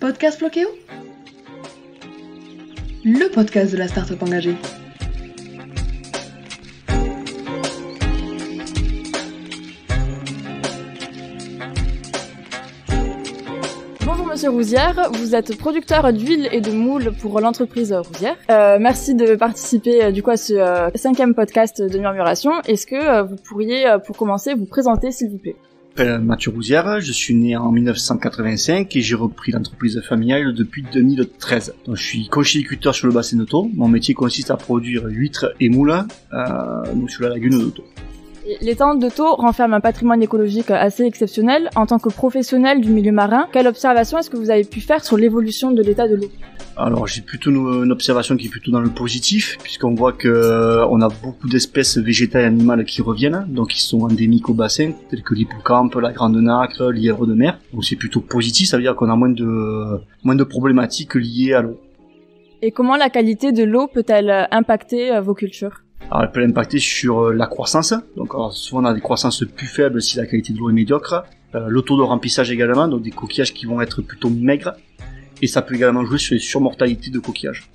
Podcast Floqueo, le podcast de la start-up engagée. Bonjour Monsieur Rouzière, vous êtes producteur d'huile et de moules pour l'entreprise Rouzière. Merci de participer du coup à ce 5e podcast de Murmuration. Est-ce que vous pourriez, pour commencer, vous présenter s'il vous plaît ? Je m'appelle Mathieu Rouzière, je suis né en 1985 et j'ai repris l'entreprise familiale depuis 2013. Donc, je suis conchyliculteur sur le bassin de Thau. Mon métier consiste à produire huîtres et moules sur la lagune de Thau. L'étang de Thau renferme un patrimoine écologique assez exceptionnel. En tant que professionnel du milieu marin, quelle observation est-ce que vous avez pu faire sur l'évolution de l'état de l'eau ? Alors j'ai plutôt une observation qui est plutôt dans le positif, puisqu'on voit que on a beaucoup d'espèces végétales et animales qui reviennent, donc qui sont endémiques au bassin, tels que l'hippocampe, la grande nacre, le lièvre de mer. Donc c'est plutôt positif, ça veut dire qu'on a moins de problématiques liées à l'eau. Et comment la qualité de l'eau peut-elle impacter vos cultures ? Alors, elle peut l'impacter sur la croissance. Donc, souvent, on a des croissances plus faibles si la qualité de l'eau est médiocre. Le taux de remplissage également, donc des coquillages qui vont être plutôt maigres. Et ça peut également jouer sur les surmortalités de coquillages.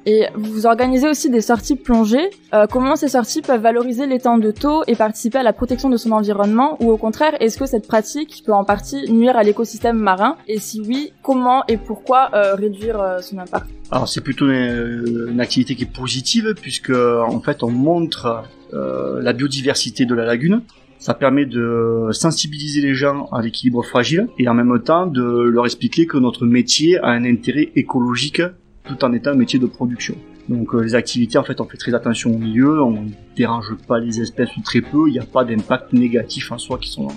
Et vous organisez aussi des sorties plongées. Comment ces sorties peuvent valoriser l'étang de Thau et participer à la protection de son environnement? Ou au contraire, est-ce que cette pratique peut en partie nuire à l'écosystème marin? Et si oui, comment et pourquoi réduire son impact? Alors c'est plutôt une activité qui est positive, puisque en fait on montre la biodiversité de la lagune. Ça permet de sensibiliser les gens à l'équilibre fragile et en même temps de leur expliquer que notre métier a un intérêt écologique tout en étant un métier de production. Donc les activités, en fait, on fait très attention au milieu, on ne dérange pas les espèces ou très peu, il n'y a pas d'impact négatif en soi qui sont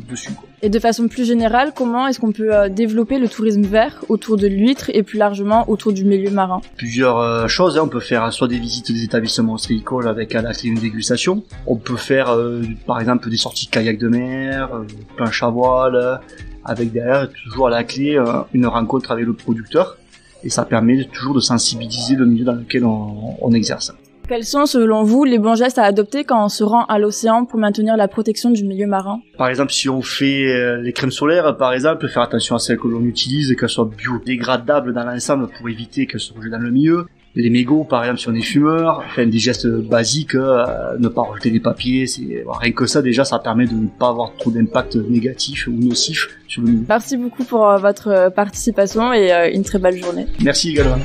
dessus, quoi. Et de façon plus générale, comment est-ce qu'on peut développer le tourisme vert autour de l'huître et plus largement autour du milieu marin? Plusieurs choses, on peut faire soit des visites des établissements ostréicoles avec à la clé une dégustation, on peut faire par exemple des sorties kayak de mer, planche à voile, avec derrière toujours à la clé une rencontre avec le producteur. Et ça permet toujours de sensibiliser le milieu dans lequel on exerce. Quels sont, selon vous, les bons gestes à adopter quand on se rend à l'océan pour maintenir la protection du milieu marin? Par exemple, si on fait les crèmes solaires, par exemple, faire attention à celles que l'on utilise, qu'elles soient biodégradables dans l'ensemble pour éviter qu'elles se rejettent dans le milieu. Les mégots, par exemple, si on est fumeur, enfin des gestes basiques, ne pas rejeter les papiers, rien que ça déjà, ça permet de ne pas avoir trop d'impact négatif ou nocif sur le milieu. Merci beaucoup pour votre participation et une très belle journée. Merci également.